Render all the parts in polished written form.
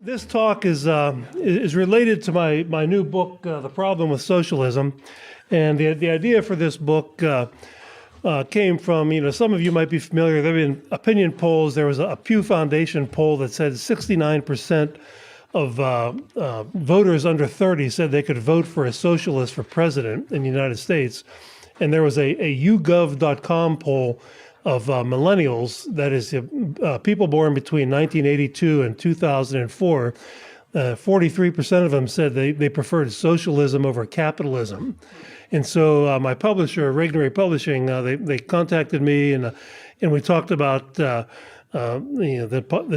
This talk is related to my new book, The Problem with Socialism, and the idea for this book came from, some of you might be familiar. There have been opinion polls. There was a Pew Foundation poll that said 69% of voters under 30 said they could vote for a socialist for president in the United States, and there was a YouGov.com poll of millennials, that is, people born between 1982 and 2004, 43% of them said they preferred socialism over capitalism. And so my publisher, Regnery Publishing, they contacted me, and we talked about the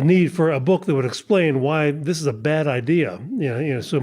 need for a book that would explain why this is a bad idea. So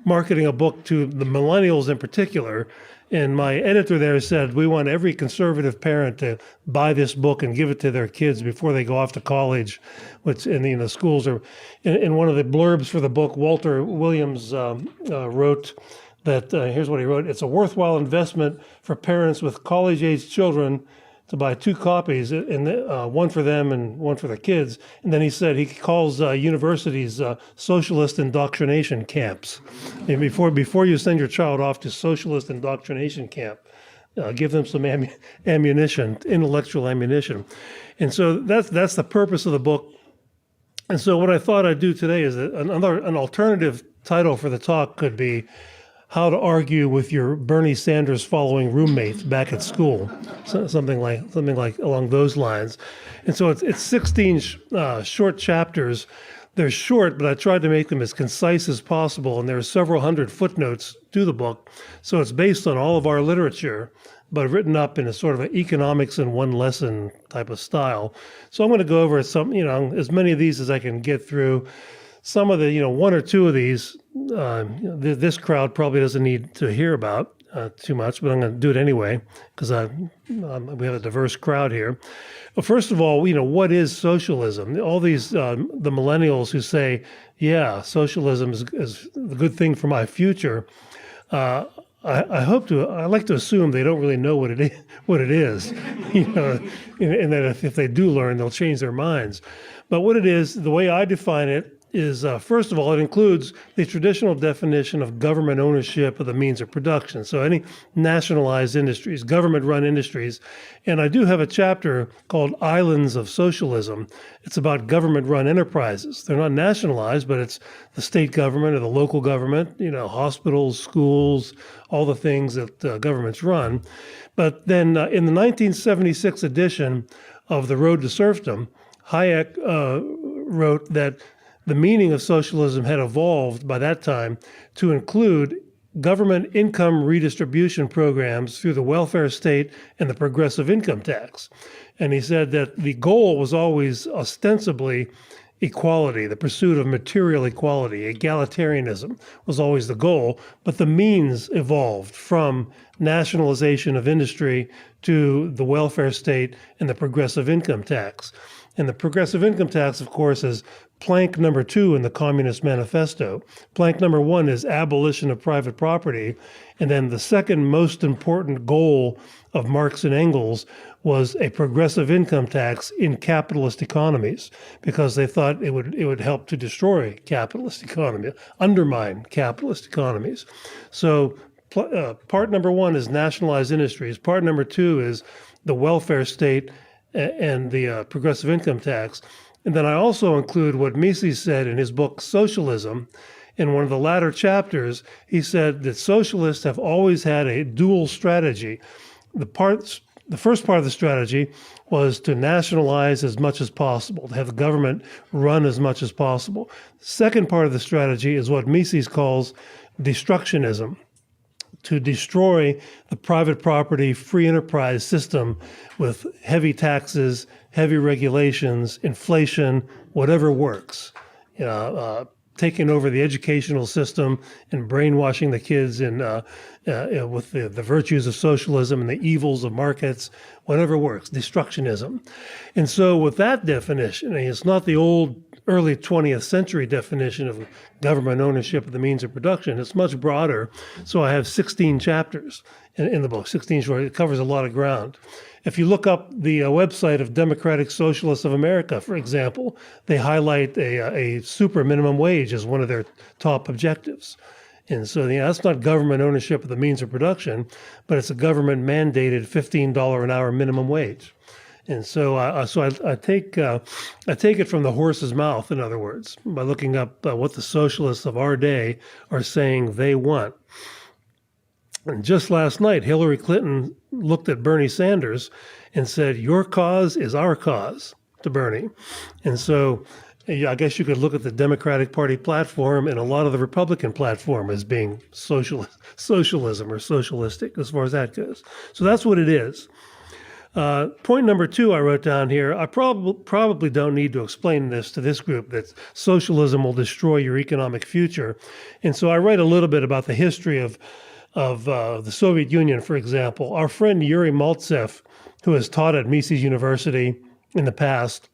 marketing a book to the millennials in particular. And my editor there said, we want every conservative parent to buy this book and give it to their kids before they go off to college, which in the schools are. In one of the blurbs for the book, Walter Williams wrote that, here's what he wrote: "It's a worthwhile investment for parents with college-age children to buy two copies, and one for them and one for the kids." And then he said he calls universities socialist indoctrination camps. And before you send your child off to socialist indoctrination camp, give them some ammunition, intellectual ammunition. And so that's the purpose of the book. And so what I thought I'd do today is that an alternative title for the talk could be "How to Argue with Your Bernie Sanders Following Roommate Back at School," something like along those lines. And so it's 16 short chapters. They're short, but I tried to make them as concise as possible, and there are several hundred footnotes to the book. So it's based on all of our literature, but written up in a sort of an economics in one lesson type of style. So I'm going to go over some, as many of these as I can get through. Some of the, one or two of these, this crowd probably doesn't need to hear about too much, but I'm going to do it anyway because we have a diverse crowd here. Well, first of all, what is socialism? All these, the millennials who say, yeah, socialism is a good thing for my future. I like to assume they don't really know what it is, and that if they do learn, they'll change their minds. But what it is, the way I define it, is, first of all, it includes the traditional definition of government ownership of the means of production. So any nationalized industries, government-run industries. And I do have a chapter called Islands of Socialism. It's about government-run enterprises. They're not nationalized, but it's the state government or the local government, hospitals, schools, all the things that governments run. But then in the 1976 edition of The Road to Serfdom, Hayek wrote that the meaning of socialism had evolved by that time to include government income redistribution programs through the welfare state and the progressive income tax. And he said that the goal was always ostensibly equality, the pursuit of material equality. Egalitarianism was always the goal, but the means evolved from nationalization of industry to the welfare state and the progressive income tax. And the progressive income tax, of course, is plank number 2 in the Communist Manifesto. Plank number 1 is abolition of private property. And then the second most important goal of Marx and Engels was a progressive income tax in capitalist economies, because they thought it would help to destroy capitalist economy, undermine capitalist economies. So part number 1 is nationalized industries. Part number 2 is the welfare state and the progressive income tax. And then I also include what Mises said in his book, Socialism. In one of the latter chapters, he said that socialists have always had a dual strategy. The first part of the strategy was to nationalize as much as possible, to have the government run as much as possible. The second part of the strategy is what Mises calls destructionism, to destroy the private property, free enterprise system with heavy taxes, heavy regulations, inflation, whatever works. Taking over the educational system and brainwashing the kids with the virtues of socialism and the evils of markets, whatever works, destructionism. And so with that definition, it's not the old early 20th century definition of government ownership of the means of production. It's much broader. So I have 16 chapters in the book, 16 short. It covers a lot of ground. If you look up the website of Democratic Socialists of America, for example, they highlight a super minimum wage as one of their top objectives. And so that's not government ownership of the means of production, but it's a government mandated $15 an hour minimum wage. And so, I take it from the horse's mouth, in other words, by looking up what the socialists of our day are saying they want. And just last night, Hillary Clinton looked at Bernie Sanders and said, "Your cause is our cause," to Bernie. And so I guess you could look at the Democratic Party platform and a lot of the Republican platform as being socialism or socialistic as far as that goes. So that's what it is. Point number 2 I wrote down here, I probably don't need to explain this to this group, that socialism will destroy your economic future. And so I write a little bit about the history of the Soviet Union, for example. Our friend Yuri Maltsev, who has taught at Mises University in the past,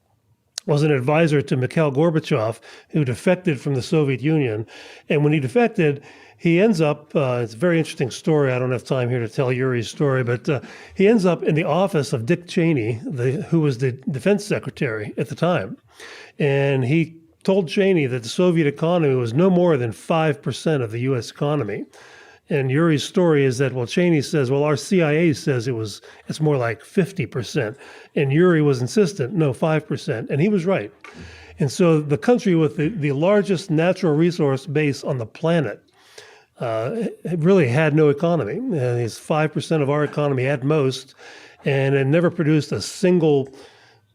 was an advisor to Mikhail Gorbachev, who defected from the Soviet Union. And when he defected, he ends up, it's a very interesting story. I don't have time here to tell Yuri's story, but he ends up in the office of Dick Cheney, who was the defense secretary at the time. And he told Cheney that the Soviet economy was no more than 5% of the U.S. economy. And Yuri's story is that, well, Cheney says, well, our CIA says it's more like 50%. And Yuri was insistent, no, 5%. And he was right. And so the country with the largest natural resource base on the planet really had no economy. It's 5% of our economy at most, and it never produced a single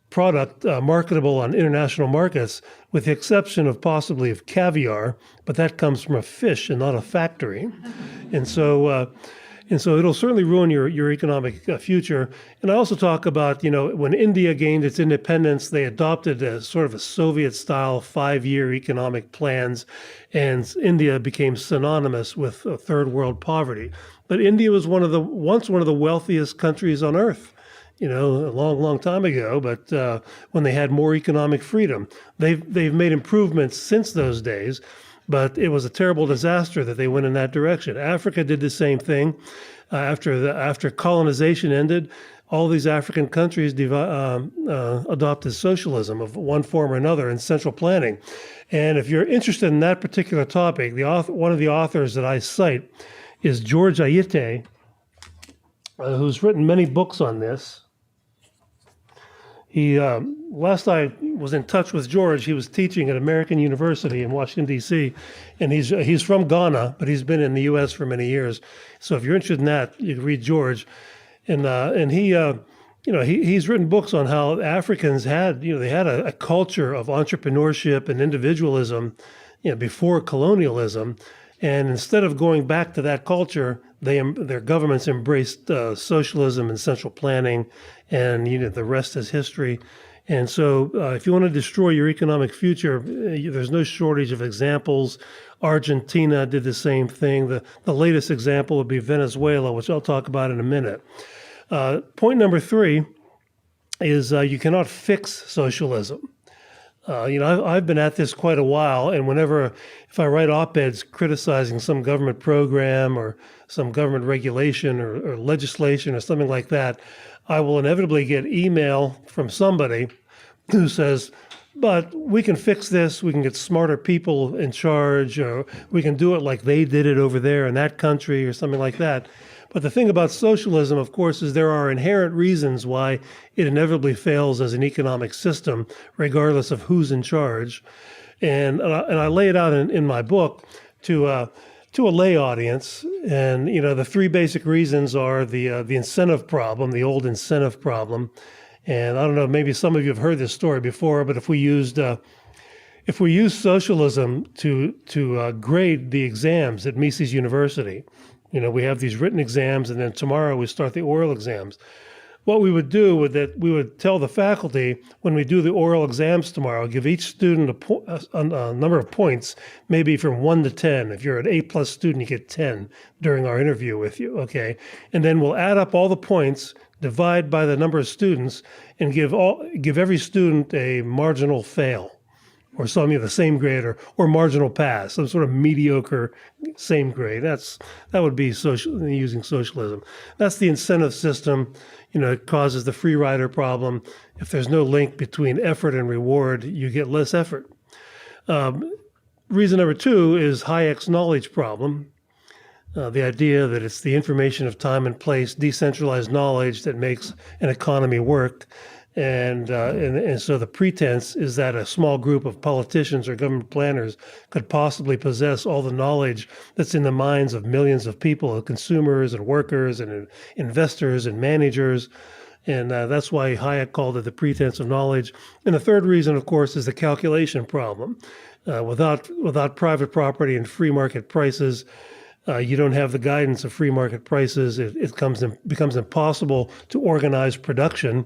product marketable on international markets, with the exception of possibly of caviar, but that comes from a fish and not a factory. And so it'll certainly ruin your economic future. And I also talk about, when India gained its independence, they adopted a sort of a Soviet-style 5-year economic plans, and India became synonymous with third world poverty. But India was once one of the wealthiest countries on earth, a long time ago, but when they had more economic freedom. They've made improvements since those days, but it was a terrible disaster that they went in that direction. Africa did the same thing. After colonization ended, all these African countries adopted socialism of one form or another in central planning. And if you're interested in that particular topic, one of the authors that I cite is George Ayite, who's written many books on this. Last I was in touch with George, he was teaching at American University in Washington, D.C., and he's from Ghana, but he's been in the U.S. for many years. So if you're interested in that, you can read George. And he's written books on how Africans had a culture of entrepreneurship and individualism, before colonialism. And instead of going back to that culture, their governments embraced socialism and central planning, and the rest is history. And so if you want to destroy your economic future, there's no shortage of examples. Argentina did the same thing. The latest example would be Venezuela, which I'll talk about in a minute. Point number 3 is you cannot fix socialism. I've been at this quite a while, and if I write op-eds criticizing some government program or some government regulation or legislation or something like that, I will inevitably get email from somebody who says, but we can fix this, we can get smarter people in charge, or we can do it like they did it over there in that country or something like that. But the thing about socialism, of course, is there are inherent reasons why it inevitably fails as an economic system, regardless of who's in charge. And I lay it out in my book to a lay audience. And the 3 basic reasons are the incentive problem, the old incentive problem. And I don't know, maybe some of you have heard this story before, but if we used socialism to grade the exams at Mises University, we have these written exams, and then tomorrow we start the oral exams. What we would do was that we would tell the faculty, when we do the oral exams tomorrow, give each student a number of points, maybe from 1 to 10. If you're an A+ student, you get 10 during our interview with you, okay? And then we'll add up all the points, divide by the number of students, and give every student a marginal fail. or something the same grade, or marginal pass, some sort of mediocre same grade. That would be using socialism. That's the incentive system. It causes the free rider problem. If there's no link between effort and reward, you get less effort. Reason number two is Hayek's knowledge problem. The idea that it's the information of time and place, decentralized knowledge that makes an economy work. And so the pretense is that a small group of politicians or government planners could possibly possess all the knowledge that's in the minds of millions of people, consumers and workers and investors and managers. And that's why Hayek called it the pretense of knowledge. And the third reason, of course, is the calculation problem. Without private property and free market prices, you don't have the guidance of free market prices. It becomes impossible to organize production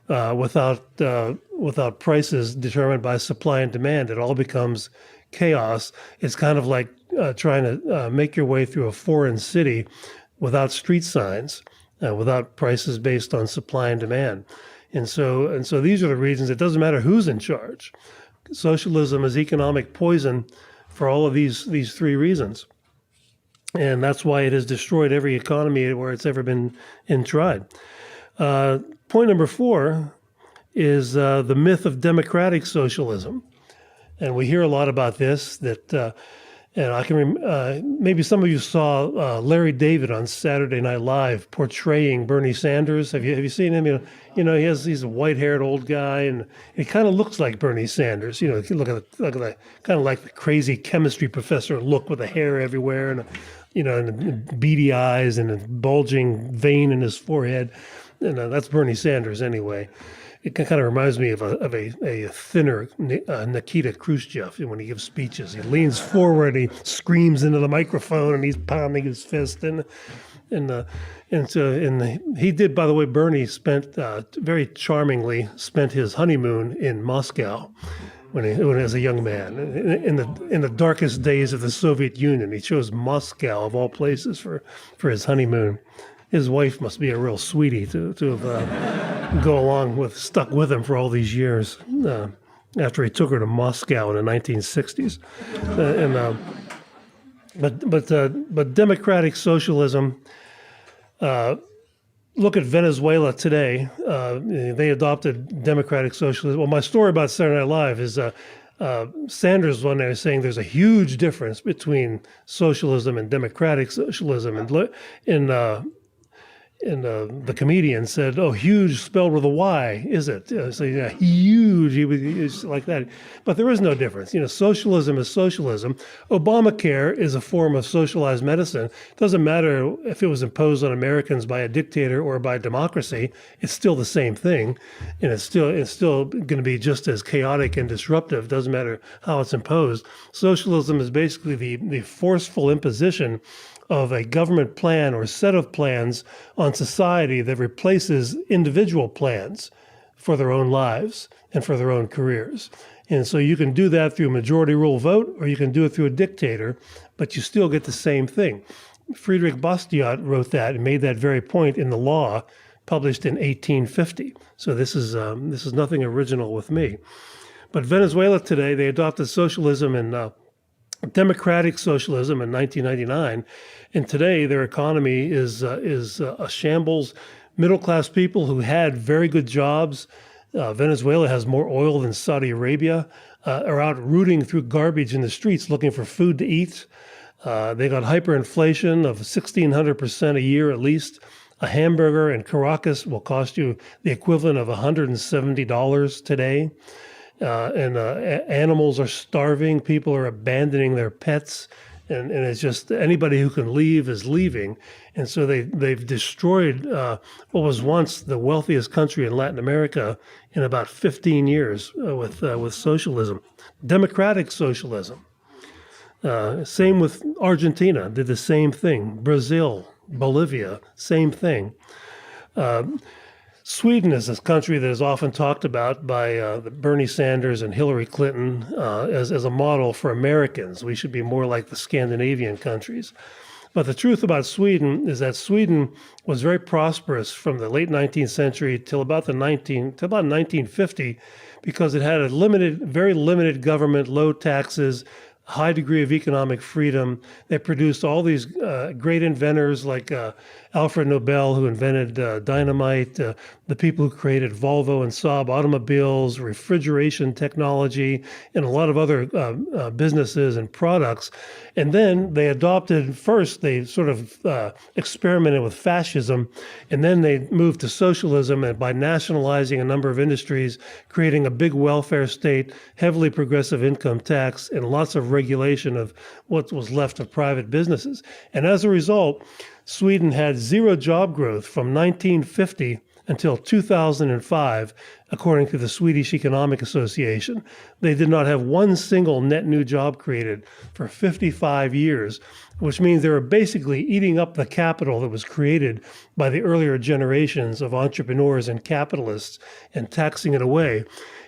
without prices determined by supply and demand. It all becomes chaos. It's kind of like trying to make your way through a foreign city without street signs, without prices based on supply and demand. And so these are the reasons. It doesn't matter who's in charge. Socialism is economic poison for all of these three reasons. And that's why it has destroyed every economy where it's ever been tried. Point number four is the myth of democratic socialism. And we hear a lot about this, and I can maybe some of you saw Larry David on Saturday Night Live portraying Bernie Sanders. Have you seen him? He's a white-haired old guy, and he kind of looks like Bernie Sanders. If you look at the kind of like the crazy chemistry professor look with the hair everywhere, and and beady eyes and a bulging vein in his forehead. And that's Bernie Sanders anyway. It kind of reminds me of a thinner Nikita Khrushchev when he gives speeches. He leans forward, he screams into the microphone, and he's pounding his fist. And he did, by the way, Bernie very charmingly spent his honeymoon in Moscow when he was a young man. In the darkest days of the Soviet Union, he chose Moscow of all places for his honeymoon. His wife must be a real sweetie to have stuck with him for all these years after he took her to Moscow in the 1960s. But democratic socialism. Look at Venezuela today. They adopted democratic socialism. Well, my story about Saturday Night Live is Sanders one day was saying there's a huge difference between socialism and democratic socialism, and the comedian said, "Oh, huge spelled with a Y, is it?" So yeah, huge. He was like that, but there is no difference. Socialism is socialism. Obamacare is a form of socialized medicine. It doesn't matter if it was imposed on Americans by a dictator or by democracy. It's still the same thing, and it's still going to be just as chaotic and disruptive. Doesn't matter how it's imposed. Socialism is basically the forceful imposition of a government plan or set of plans on society that replaces individual plans for their own lives and for their own careers. And so you can do that through a majority rule vote, or you can do it through a dictator, but you still get the same thing. Friedrich Bastiat wrote that and made that very point in the law published in 1850. So this is nothing original with me. But Venezuela today, they adopted socialism and democratic socialism in 1999, and today their economy is a shambles. Middle-class people who had very good jobs, Venezuela has more oil than Saudi Arabia, are out rooting through garbage in the streets looking for food to eat. They got hyperinflation of 1,600% a year at least. A hamburger in Caracas will cost you the equivalent of $170 today. Animals are starving. People are abandoning their pets, and it's just anybody who can leave is leaving. And so they've destroyed what was once the wealthiest country in Latin America in about 15 years with socialism, democratic socialism. Same with Argentina, did the same thing. Brazil, Bolivia, same thing. Sweden is a country that is often talked about by Bernie Sanders and Hillary Clinton as a model for Americans. We should be more like the Scandinavian countries. But the truth about Sweden is that Sweden was very prosperous from the late 19th century till about 1950, because it had a very limited government, low taxes, high degree of economic freedom. They produced all these great inventors like Alfred Nobel, who invented dynamite, the people who created Volvo and Saab automobiles, refrigeration technology, and a lot of other businesses and products. And then they they sort of experimented with fascism, and then they moved to socialism, and by nationalizing a number of industries, creating a big welfare state, heavily progressive income tax, and lots of regulation of what was left of private businesses. And as a result, Sweden had zero job growth from 1950 until 2005, according to the Swedish Economic Association. They did not have one single net new job created for 55 years, which means they were basically eating up the capital that was created by the earlier generations of entrepreneurs and capitalists and taxing it away.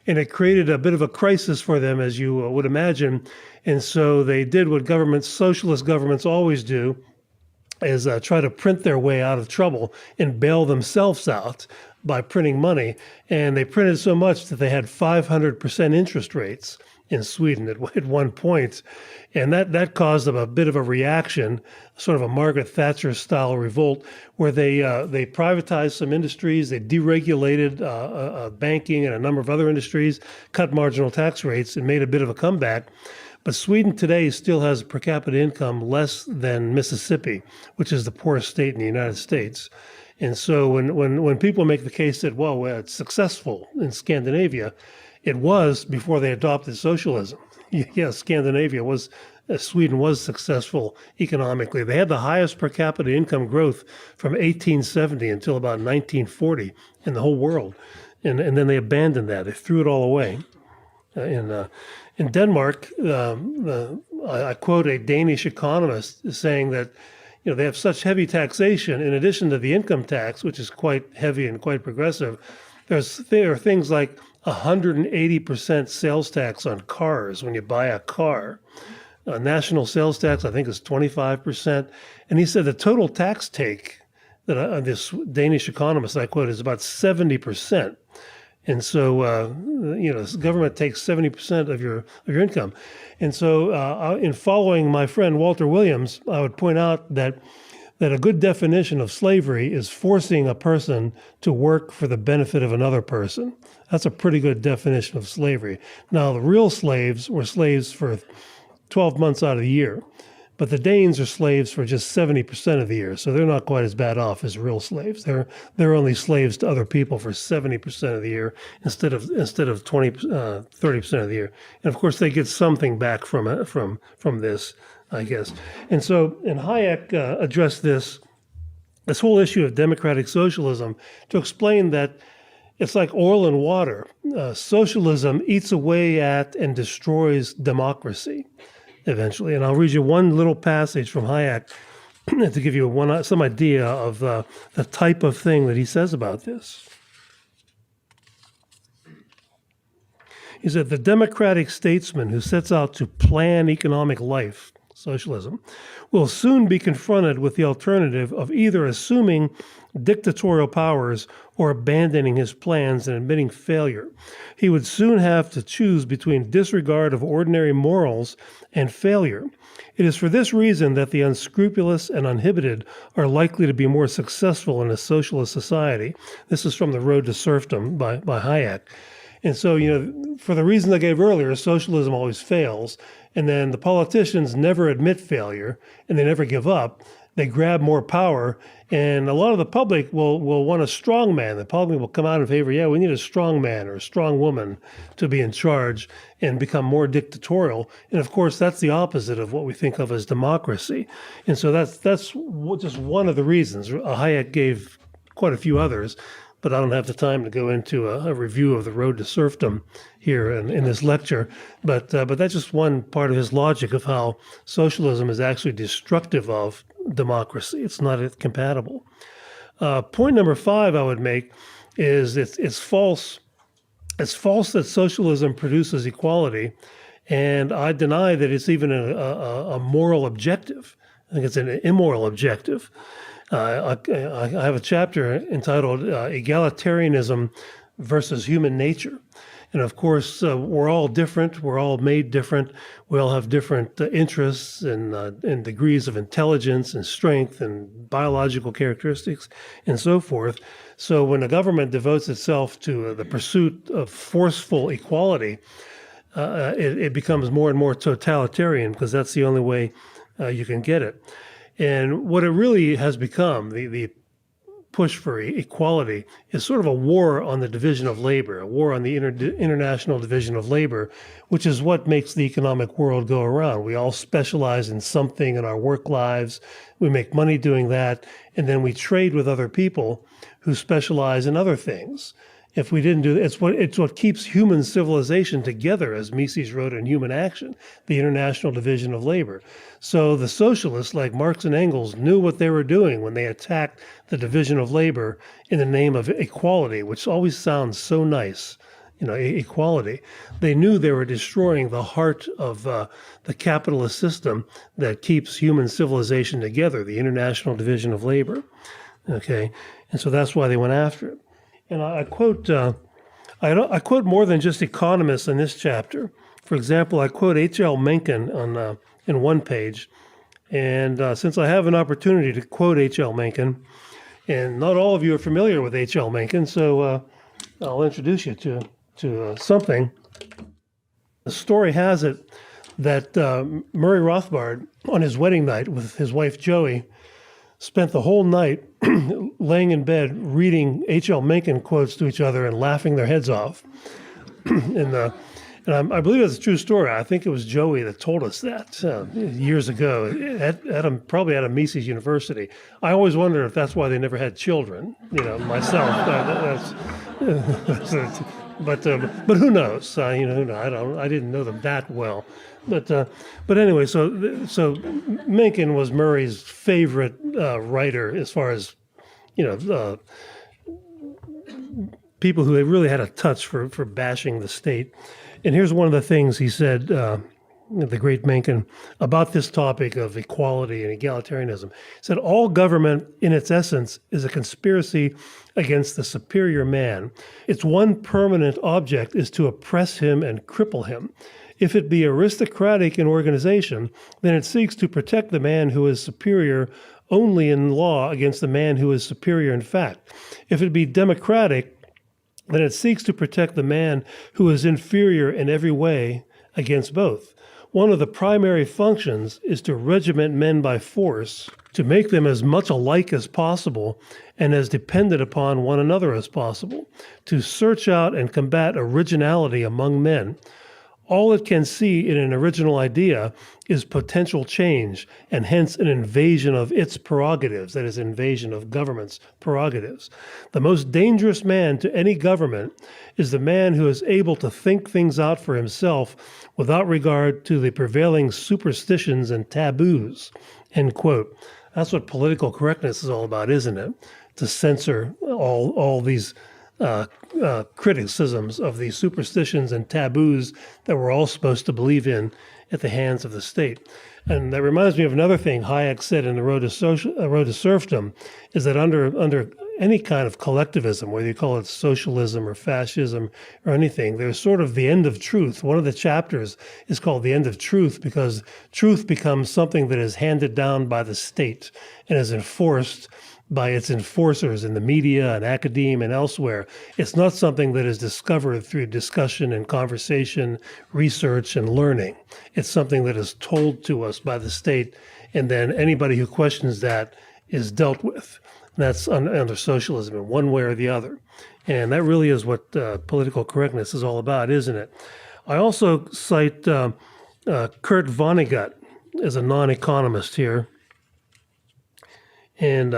And it created a bit of a crisis for them, as you would imagine. And so they did what socialist governments always do, is try to print their way out of trouble and bail themselves out by printing money. And they printed so much that they had 500% interest rates in Sweden at one point. And that caused them a bit of a reaction, sort of a Margaret Thatcher style revolt, where they privatized some industries, they deregulated banking and a number of other industries, cut marginal tax rates, and made a bit of a comeback. But Sweden today still has per capita income less than Mississippi, which is the poorest state in the United States. And so when people make the case that, well, it's successful in Scandinavia, it was before they adopted socialism. Yes, Sweden was successful economically. They had the highest per capita income growth from 1870 until about 1940 in the whole world. And then they abandoned that. They threw it all away. In Denmark, I quote a Danish economist saying that they have such heavy taxation, in addition to the income tax, which is quite heavy and quite progressive. There are things like 180% sales tax on cars when you buy a car. National sales tax, I think, is 25%. And he said the total tax take that this Danish economist I quote is about 70%. And so, the government takes 70% of your income. And so, in following my friend Walter Williams, I would point out that a good definition of slavery is forcing a person to work for the benefit of another person. That's a pretty good definition of slavery. Now, the real slaves were slaves for 12 months out of the year, but the Danes are slaves for just 70% of the year, so they're not quite as bad off as real slaves. They're only slaves to other people for 70% of the year instead of 30% of the year. And of course, they get something back from this, I guess. And so, and Hayek addressed this whole issue of democratic socialism to explain that it's like oil and water. Socialism eats away at and destroys democracy eventually. And I'll read you one little passage from Hayek to give you some idea of the type of thing that he says about this. He said, the democratic statesman who sets out to plan economic life, socialism, will soon be confronted with the alternative of either assuming dictatorial powers or abandoning his plans and admitting failure. He would soon have to choose between disregard of ordinary morals and failure. It is for this reason that the unscrupulous and uninhibited are likely to be more successful in a socialist society. This is from The Road to Serfdom by Hayek. And so, for the reason I gave earlier, socialism always fails. And then the politicians never admit failure and they never give up. They grab more power. And a lot of the public will want a strong man. The public will come out in favor, we need a strong man or a strong woman to be in charge and become more dictatorial. And of course, that's the opposite of what we think of as democracy. And so that's just one of the reasons. Hayek gave quite a few others, but I don't have the time to go into a review of The Road to Serfdom here in this lecture. But that's just one part of his logic of how socialism is actually destructive of democracy. It's not compatible. Point number 5 I would make is it's false. It's false that socialism produces equality, and I deny that it's even a moral objective. I think it's an immoral objective. I have a chapter entitled Egalitarianism versus Human Nature. And of course, we're all different. We're all made different. We all have different interests and degrees of intelligence and strength and biological characteristics and so forth. So when a government devotes itself to the pursuit of forceful equality, it becomes more and more totalitarian, because that's the only way you can get it. And what it really has become, the push for equality, is sort of a war on the division of labor, a war on the international division of labor, which is what makes the economic world go around. We all specialize in something in our work lives. We make money doing that, and then we trade with other people who specialize in other things. If we didn't do that, it's what keeps human civilization together, as Mises wrote in Human Action, the international division of labor. So the socialists, like Marx and Engels, knew what they were doing when they attacked the division of labor in the name of equality, which always sounds so nice, equality. They knew they were destroying the heart of the capitalist system that keeps human civilization together, the international division of labor. Okay, and so that's why they went after it. And I quote more than just economists in this chapter. For example, I quote H.L. Mencken in one page. And since I have an opportunity to quote H.L. Mencken, and not all of you are familiar with H.L. Mencken, so I'll introduce you to something. The story has it that Murray Rothbard, on his wedding night with his wife Joey, spent the whole night laying in bed reading H.L. Mencken quotes to each other and laughing their heads off. and I believe it's a true story. I think it was Joey that told us that years ago, probably at a Mises University. I always wonder if that's why they never had children, myself. But who knows? I didn't know them that well. But anyway, so Mencken was Murray's favorite writer as far as people who really had a touch for bashing the state. And here's one of the things he said, the great Mencken, about this topic of equality and egalitarianism. He said, all government in its essence is a conspiracy against the superior man. Its one permanent object is to oppress him and cripple him. If it be aristocratic in organization, then it seeks to protect the man who is superior only in law against the man who is superior in fact. If it be democratic, then it seeks to protect the man who is inferior in every way against both. One of the primary functions is to regiment men by force, to make them as much alike as possible and as dependent upon one another as possible, to search out and combat originality among men. All it can see in an original idea is potential change, and hence an invasion of its prerogatives, that is, invasion of government's prerogatives. The most dangerous man to any government is the man who is able to think things out for himself without regard to the prevailing superstitions and taboos, end quote. That's what political correctness is all about, isn't it? To censor all these criticisms of the superstitions and taboos that we're all supposed to believe in at the hands of the state. And that reminds me of another thing Hayek said in The Road to Serfdom, is that under any kind of collectivism, whether you call it socialism or fascism or anything, there's sort of the end of truth. One of the chapters is called The End of Truth, because truth becomes something that is handed down by the state and is enforced by its enforcers in the media and academia and elsewhere. It's not something that is discovered through discussion and conversation, research and learning. It's something that is told to us by the state, and then anybody who questions that is dealt with. And that's under socialism in one way or the other. And that really is what political correctness is all about, isn't it? I also cite Kurt Vonnegut as a non-economist here. And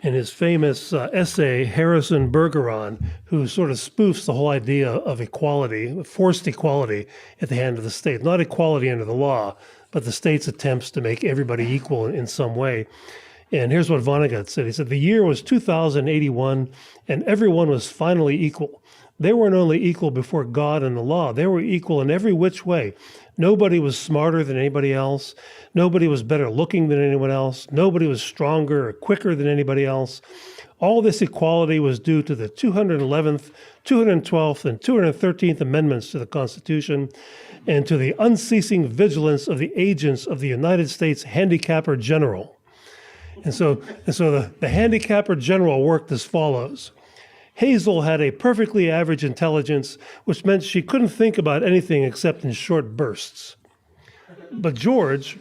in his famous essay, Harrison Bergeron, who sort of spoofs the whole idea of equality, forced equality at the hand of the state, not equality under the law, but the state's attempts to make everybody equal in some way. And here's what Vonnegut said. He said, the year was 2081, and everyone was finally equal. They weren't only equal before God and the law, they were equal in every which way. Nobody was smarter than anybody else. Nobody was better looking than anyone else. Nobody was stronger or quicker than anybody else. All this equality was due to the 211th, 212th, and 213th Amendments to the Constitution and to the unceasing vigilance of the agents of the United States Handicapper General. And so the Handicapper General worked as follows. Hazel had a perfectly average intelligence, which meant she couldn't think about anything except in short bursts. But George,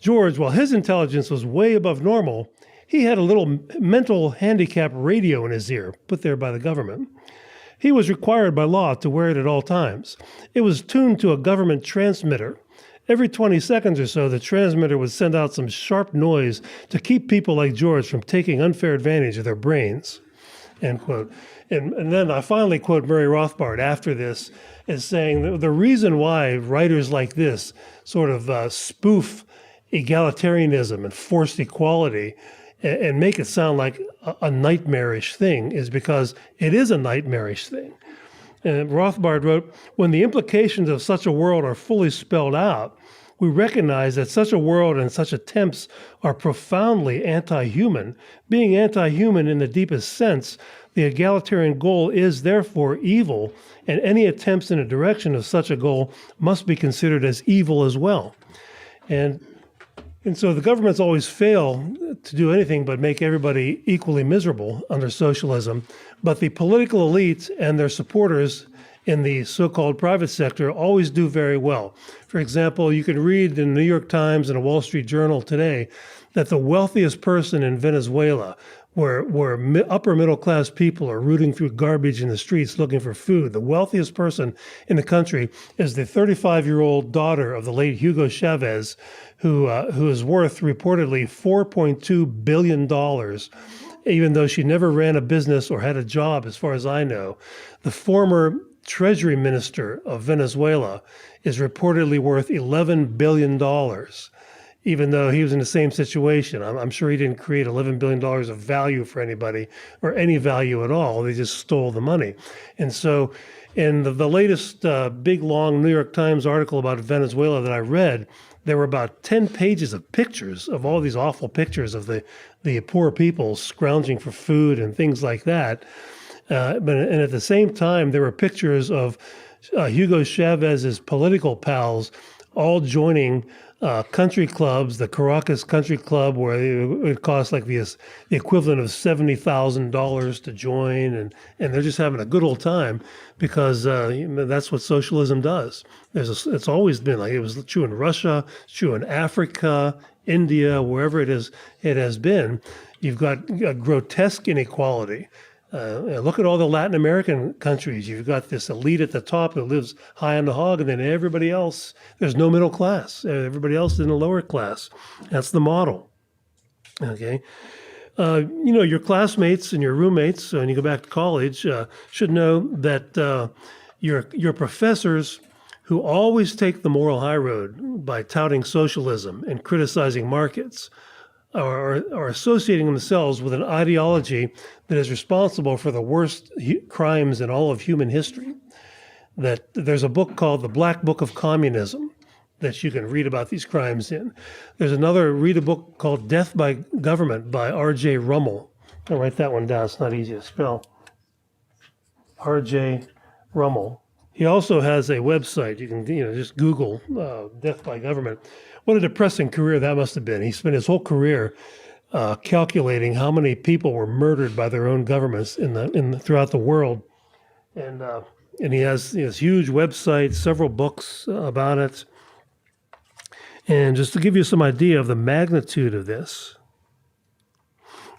while his intelligence was way above normal, he had a little mental handicap radio in his ear, put there by the government. He was required by law to wear it at all times. It was tuned to a government transmitter. Every 20 seconds or so, the transmitter would send out some sharp noise to keep people like George from taking unfair advantage of their brains. End quote. And then I finally quote Murray Rothbard after this as saying that the reason why writers like this sort of spoof egalitarianism and forced equality and make it sound like a nightmarish thing is because it is a nightmarish thing. And Rothbard wrote, when the implications of such a world are fully spelled out, we recognize that such a world and such attempts are profoundly anti-human. Being anti-human in the deepest sense, the egalitarian goal is therefore evil, and any attempts in a direction of such a goal must be considered as evil as well. And so the governments always fail to do anything but make everybody equally miserable under socialism. But the political elite and their supporters in the so-called private sector always do very well. For example, you can read in the New York Times and a Wall Street Journal today that the wealthiest person in Venezuela, where upper middle class people are rooting through garbage in the streets looking for food, the wealthiest person in the country is the 35-year-old daughter of the late Hugo Chavez, who is worth reportedly $4.2 billion, even though she never ran a business or had a job, as far as I know. The former Treasury Minister of Venezuela is reportedly worth $11 billion, even though he was in the same situation. I'm sure he didn't create $11 billion of value for anybody or any value at all. They just stole the money. And so in the latest big, long New York Times article about Venezuela that I read, there were about 10 pages of pictures of all these awful pictures of the poor people scrounging for food and things like that. And at the same time, there were pictures of Hugo Chavez's political pals all joining country clubs, the Caracas Country Club, where it would cost like the equivalent of $70,000 to join, and they're just having a good old time because that's what socialism does. It's always been like it was true in Russia, it's true in Africa, India, wherever it has been. You've got a grotesque inequality. Look at all the Latin American countries. You've got this elite at the top who lives high on the hog, and then everybody else, there's no middle class. Everybody else is in the lower class. That's the model. Okay. Your classmates and your roommates, when you go back to college, should know that your professors who always take the moral high road by touting socialism and criticizing markets are associating themselves with an ideology that is responsible for the worst crimes in all of human history. That there's a book called The Black Book of Communism that you can read about these crimes in. There's read a book called Death by Government by R.J. Rummel. I'll write that one down. It's not easy to spell. R.J. Rummel. He also has a website. You can just Google Death by Government. What a depressing career that must have been. He spent his whole career calculating how many people were murdered by their own governments throughout the world, and he has this huge website, several books about it. And just to give you some idea of the magnitude of this,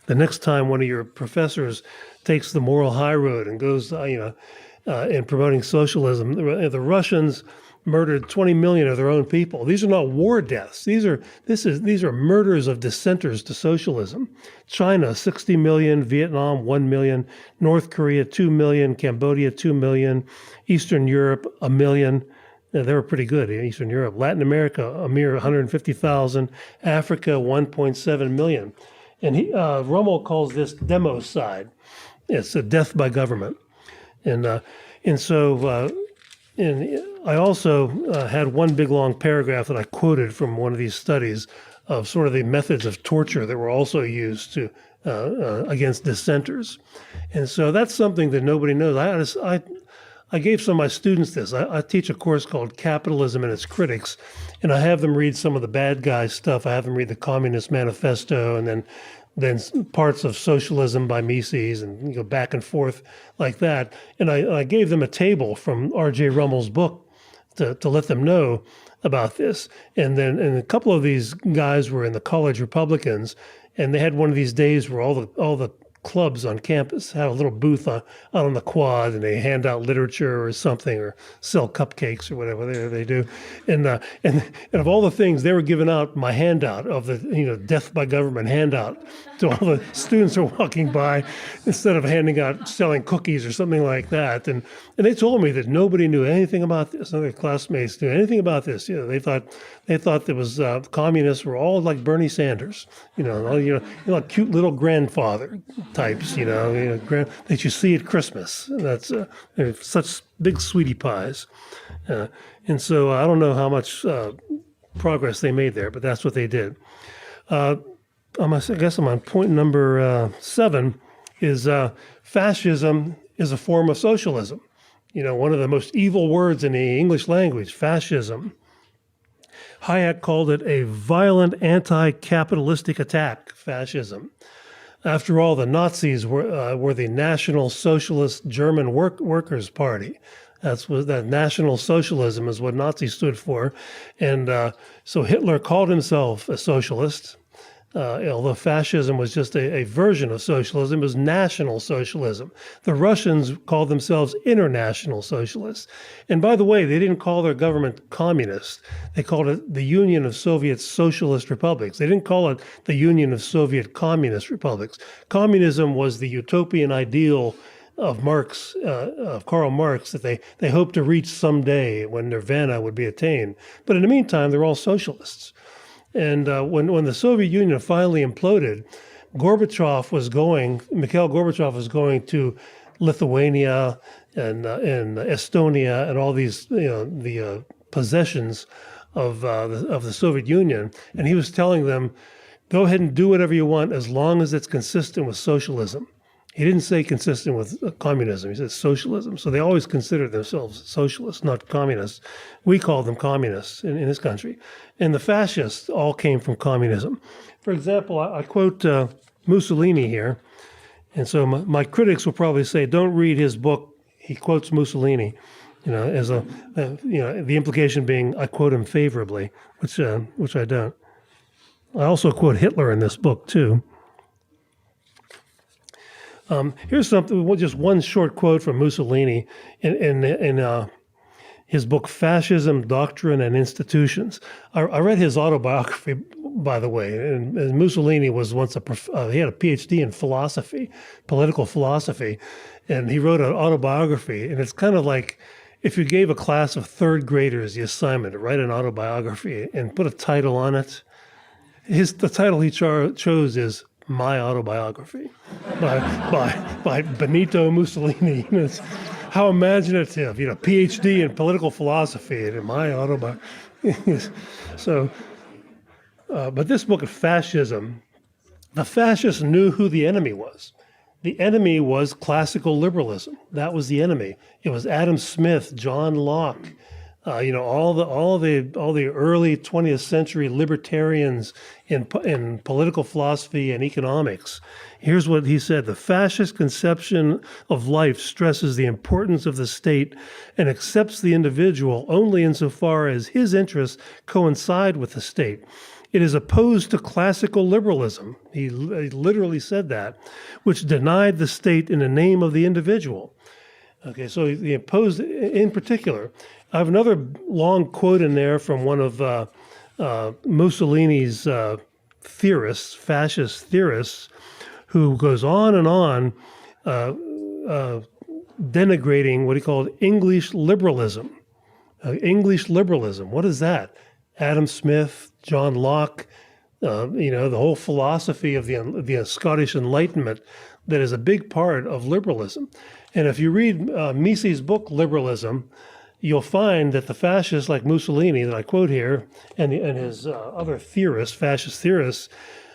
the next time one of your professors takes the moral high road and goes, in promoting socialism, the Russians murdered 20 million of their own people. These are not war deaths. These are murders of dissenters to socialism. China, 60 million, Vietnam, 1 million, North Korea, 2 million, Cambodia, 2 million, Eastern Europe, 1 million. They were pretty good in Eastern Europe. Latin America, a mere 150,000, Africa, 1.7 million. And Rummel calls this democide. It's a death by government. And so I also had one big long paragraph that I quoted from one of these studies of sort of the methods of torture that were also used to against dissenters. And so that's something that nobody knows. I gave some of my students this. I teach a course called Capitalism and Its Critics, and I have them read some of the bad guy stuff. I have them read the Communist Manifesto and then parts of Socialism by Mises, and go back and forth like that. And I gave them a table from R.J. Rummel's book to let them know about this. And a couple of these guys were in the college Republicans, and they had one of these days where all the clubs on campus have a little booth out on the quad, and they hand out literature or something, or sell cupcakes or whatever they do. And of all the things, they were giving out my handout of the death by government handout to all the students who are walking by, instead of selling cookies or something like that. And they told me that nobody knew anything about this. None of their classmates knew anything about this. They thought there was communists were all like Bernie Sanders, like cute little grandfather types, that you see at Christmas. That's they're such big sweetie pies. And so I don't know how much progress they made there, but that's what they did. I guess I'm on point number 7, is fascism is a form of socialism. One of the most evil words in the English language, fascism. Hayek called it a violent anti-capitalistic attack, fascism. After all, the Nazis were the National Socialist German Workers' Party. That National Socialism is what Nazis stood for. And so Hitler called himself a socialist. Although fascism was just a version of socialism, it was National Socialism. The Russians called themselves International Socialists. And by the way, they didn't call their government communist. They called it the Union of Soviet Socialist Republics. They didn't call it the Union of Soviet Communist Republics. Communism was the utopian ideal of Karl Marx, that they hoped to reach someday when nirvana would be attained. But in the meantime, they're all socialists. And when the Soviet Union finally imploded, Mikhail Gorbachev was going to Lithuania and Estonia and all these, the possessions of the Soviet Union, and he was telling them, go ahead and do whatever you want as long as it's consistent with socialism. He didn't say consistent with communism. He said socialism. So they always considered themselves socialists, not communists. We called them communists in this country. And the fascists all came from communism. For example, I quote Mussolini here. And so my critics will probably say, don't read his book. He quotes Mussolini, as the implication being I quote him favorably, which I don't. I also quote Hitler in this book too. Here's just one short quote from Mussolini in his book, Fascism, Doctrine, and Institutions. I read his autobiography, by the way, and Mussolini was once he had a PhD in philosophy, political philosophy, and he wrote an autobiography, and it's kind of like if you gave a class of third graders the assignment to write an autobiography and put a title on it. The title he chose is My Autobiography by Benito Mussolini. It's how imaginative, PhD in political philosophy and my autobiography. So, but this book of fascism, the fascists knew who the enemy was. The enemy was classical liberalism. That was the enemy. It was Adam Smith, John Locke, all the early 20th century libertarians in political philosophy and economics. Here's what he said: the fascist conception of life stresses the importance of the state and accepts the individual only insofar as his interests coincide with the state. It is opposed to classical liberalism, he literally said that, which denied the state in the name of the individual. Okay, so he opposed, in particular, I have another long quote in there from one of Mussolini's theorists, fascist theorists, who goes on and on denigrating what he called English liberalism. English liberalism, what is that? Adam Smith, John Locke, the whole philosophy of the Scottish Enlightenment that is a big part of liberalism. And if you read Mises' book, Liberalism, you'll find that the fascists like Mussolini that I quote here, and his other theorists, fascist theorists,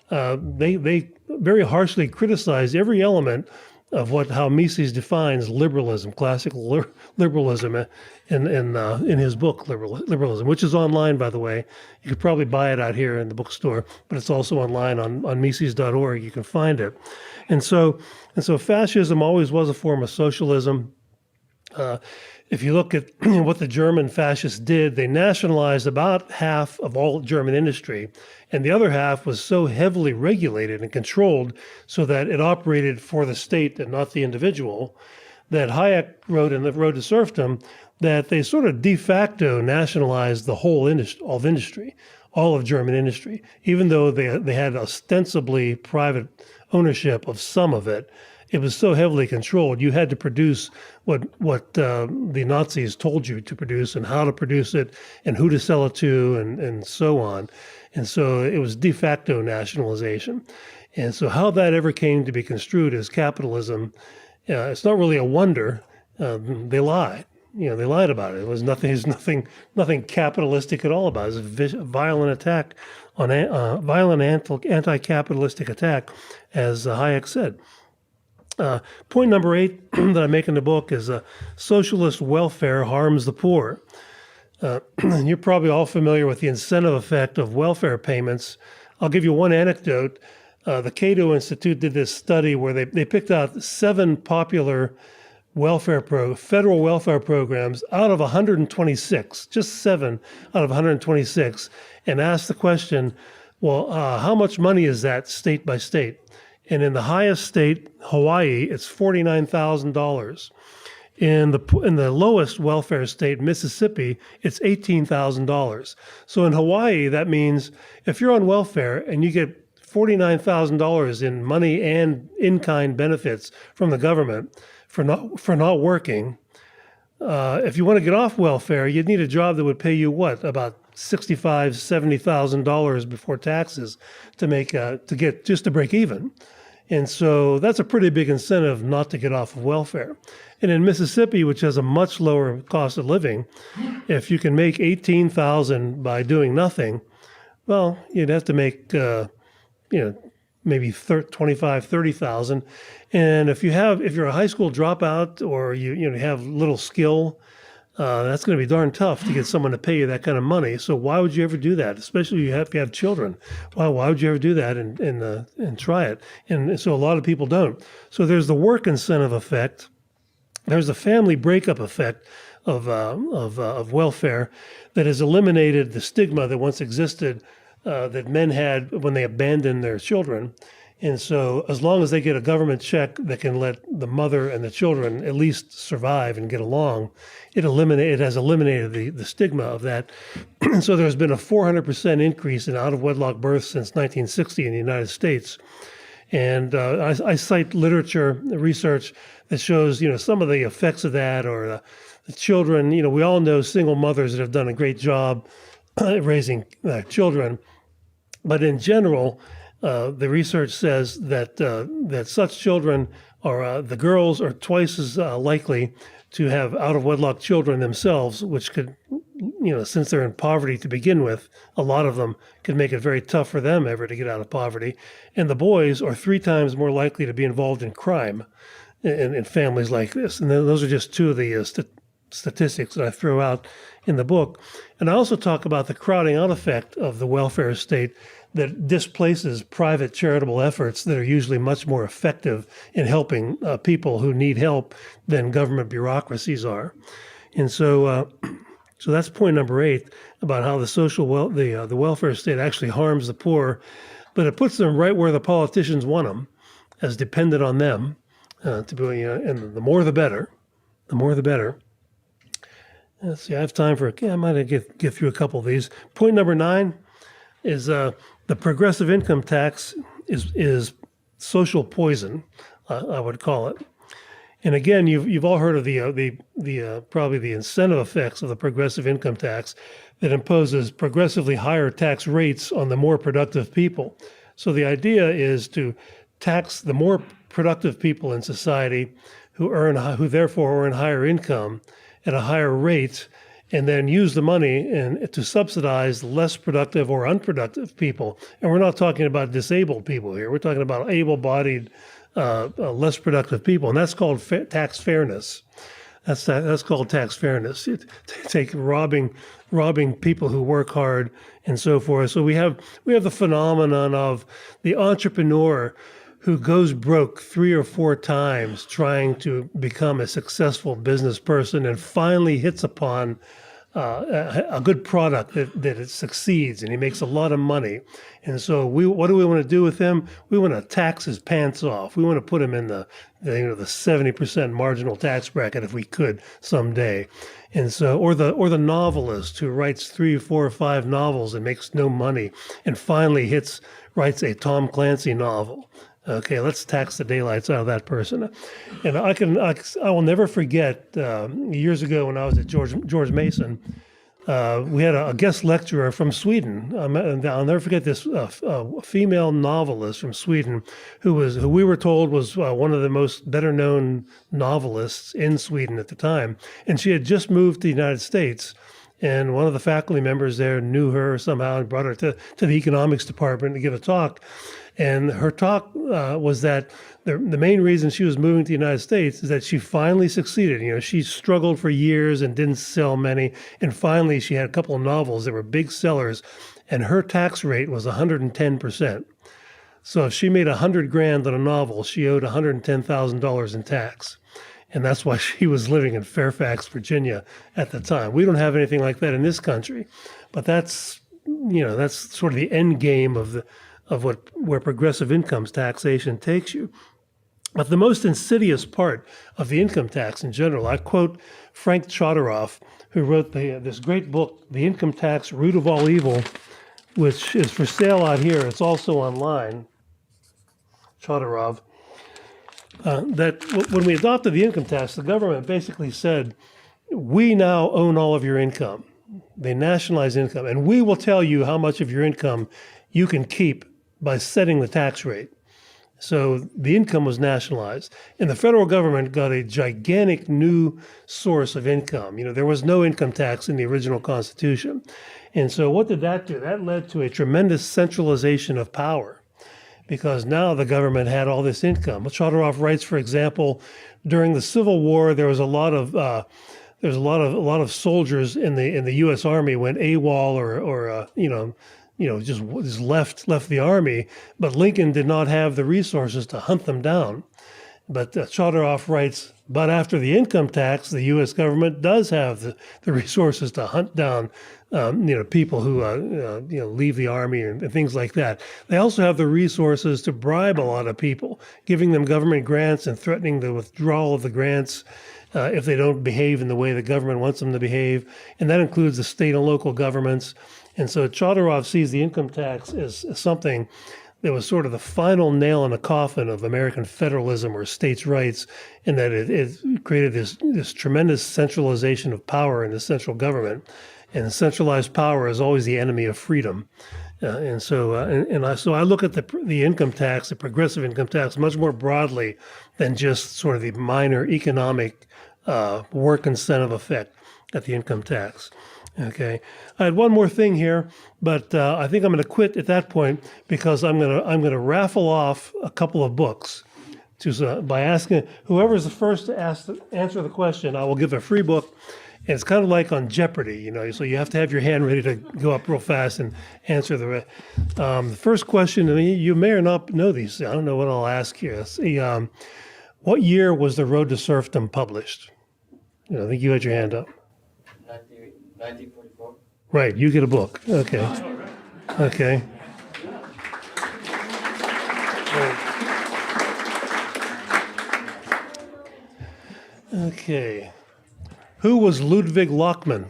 they very harshly criticize every element of how Mises defines liberalism, classical liberalism, in his book Liberalism, which is online, by the way. You could probably buy it out here in the bookstore, but it's also online on Mises.org. You can find it, and so fascism always was a form of socialism. If you look at what the German fascists did, they nationalized about half of all German industry, and the other half was so heavily regulated and controlled so that it operated for the state and not the individual, that Hayek wrote in The Road to Serfdom that they sort of de facto nationalized the whole industry, all of German industry, even though they had ostensibly private ownership of some of it. It was so heavily controlled. You had to produce what the Nazis told you to produce and how to produce it and who to sell it to and so on. And so it was de facto nationalization. And so how that ever came to be construed as capitalism, it's not really a wonder. They lied. They lied about it. It was nothing capitalistic at all about it. It was a violent attack on violent anti-capitalistic attack, as Hayek said. Point number 8 that I make in the book is socialist welfare harms the poor. You're probably all familiar with the incentive effect of welfare payments. I'll give you one anecdote. The Cato Institute did this study where they picked out 7 popular federal welfare programs out of 126, just 7 out of 126, and asked the question, well, how much money is that state by state? And in the highest state, Hawaii, it's $49,000. In the lowest welfare state, Mississippi, it's $18,000. So in Hawaii, that means if you're on welfare and you get $49,000 in money and in-kind benefits from the government for not working, if you want to get off welfare, you'd need a job that would pay you about $65,000, $70,000 before taxes to break even. And so that's a pretty big incentive not to get off of welfare. And in Mississippi, which has a much lower cost of living, if you can make $18,000 by doing nothing, well, you'd have to make maybe $25,000, $30,000. And if you're a high school dropout or you have little skill, that's going to be darn tough to get someone to pay you that kind of money. So why would you ever do that? Especially if you have children. Why would you ever do that and try it? And so a lot of people don't. So there's the work incentive effect. There's the family breakup effect of welfare that has eliminated the stigma that once existed that men had when they abandoned their children. And so as long as they get a government check that can let the mother and the children at least survive and get along, it has eliminated the stigma of that. So there's been a 400% increase in out-of-wedlock births since 1960 in the United States. And I cite literature, research that shows, some of the effects of that, or the children. We all know single mothers that have done a great job raising children. But in general, the research says that such children the girls are twice as likely to have out-of-wedlock children themselves, which could, since they're in poverty to begin with, a lot of them could make it very tough for them ever to get out of poverty. And the boys are 3 times more likely to be involved in crime in families like this. And those are just 2 of the statistics that I throw out in the book. And I also talk about the crowding out effect of the welfare state that displaces private charitable efforts that are usually much more effective in helping people who need help than government bureaucracies are. And so that's point number 8 about how the welfare state actually harms the poor, but it puts them right where the politicians want them, as dependent on them to be. And the more the better. The more the better. Let's see, I have time I might get through a couple of these. Point number 9 is the progressive income tax is social poison, I would call it. And again, you've all heard of probably the incentive effects of the progressive income tax that imposes progressively higher tax rates on the more productive people. So the idea is to tax the more productive people in society who therefore earn higher income, at a higher rate and then use the money to subsidize less productive or unproductive people. And we're not talking about disabled people here. We're talking about able-bodied, less productive people, and that's called tax fairness. That's called tax fairness. Take robbing people who work hard and so forth. So we have the phenomenon of the entrepreneur who goes broke 3 or 4 times trying to become a successful business person and finally hits upon a good product that it succeeds, and he makes a lot of money. And so what do we want to do with him? We want to tax his pants off. We want to put him in the 70% marginal tax bracket if we could someday. And so, or the novelist who writes 3, 4, or 5 novels and makes no money, and finally writes a Tom Clancy novel. Okay, let's tax the daylights out of that person. And I will never forget years ago when I was at George Mason, we had a guest lecturer from Sweden. And I'll never forget this female novelist from Sweden who we were told was one of the most better known novelists in Sweden at the time. And she had just moved to the United States. And one of the faculty members there knew her somehow and brought her to the economics department to give a talk. And her talk was that the main reason she was moving to the United States is that she finally succeeded. You know, she struggled for years and didn't sell many. And finally, she had a couple of novels that were big sellers. And her tax rate was 110%. So if she made $100,000 on a novel, she owed $110,000 in tax. And that's why she was living in Fairfax, Virginia at the time. We don't have anything like that in this country. But that's sort of the end game of where progressive income taxation takes you. But the most insidious part of the income tax in general, I quote Frank Chodorow, who wrote this great book, The Income Tax, Root of All Evil, which is for sale out here. It's also online, Chodorow, that when we adopted the income tax, the government basically said, we now own all of your income. They nationalize income, and we will tell you how much of your income you can keep by setting the tax rate. So the income was nationalized, and the federal government got a gigantic new source of income. You know, there was no income tax in the original Constitution. And so what did that do? That led to a tremendous centralization of power, because now the government had all this income. Chodorow writes, for example, during the Civil War, there was a lot of soldiers in the U.S. Army went AWOL or just left the army, but Lincoln did not have the resources to hunt them down. But Chodorow writes, but after the income tax, the U.S. government does have the resources to hunt down people who leave the army and things like that. They also have the resources to bribe a lot of people, giving them government grants and threatening the withdrawal of the grants if they don't behave in the way the government wants them to behave. And that includes the state and local governments. And so Chodorow sees the income tax as something that was sort of the final nail in the coffin of American federalism or states' rights, and that it created this tremendous centralization of power in the central government. And centralized power is always the enemy of freedom. So I look at the income tax, the progressive income tax, much more broadly than just sort of the minor economic work incentive effect at the income tax. Okay, I had one more thing here, but I think I'm going to quit at that point because I'm going to raffle off a couple of books by asking whoever's the first to answer the question. I will give a free book. And it's kind of like on Jeopardy, so you have to have your hand ready to go up real fast and answer the first question. I mean, you may or not know these. I don't know what I'll ask here. Let's see, what year was The Road to Serfdom published? I think you had your hand up. 1944. Right, you get a book. Okay. Okay. Okay. Who was Ludwig Lochmann?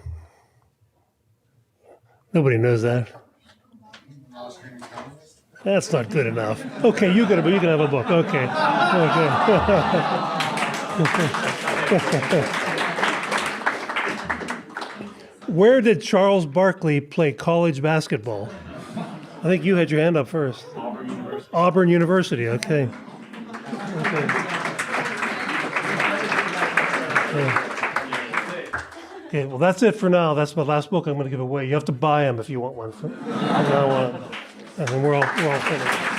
Nobody knows that. That's not good enough. Okay, you can have a book. Okay. Okay. Where did Charles Barkley play college basketball? I think you had your hand up first. Auburn University. Auburn University. Okay. Okay. Okay, well, that's it for now. That's my last book I'm going to give away. You have to buy them if you want one. From now on. And then we're all finished.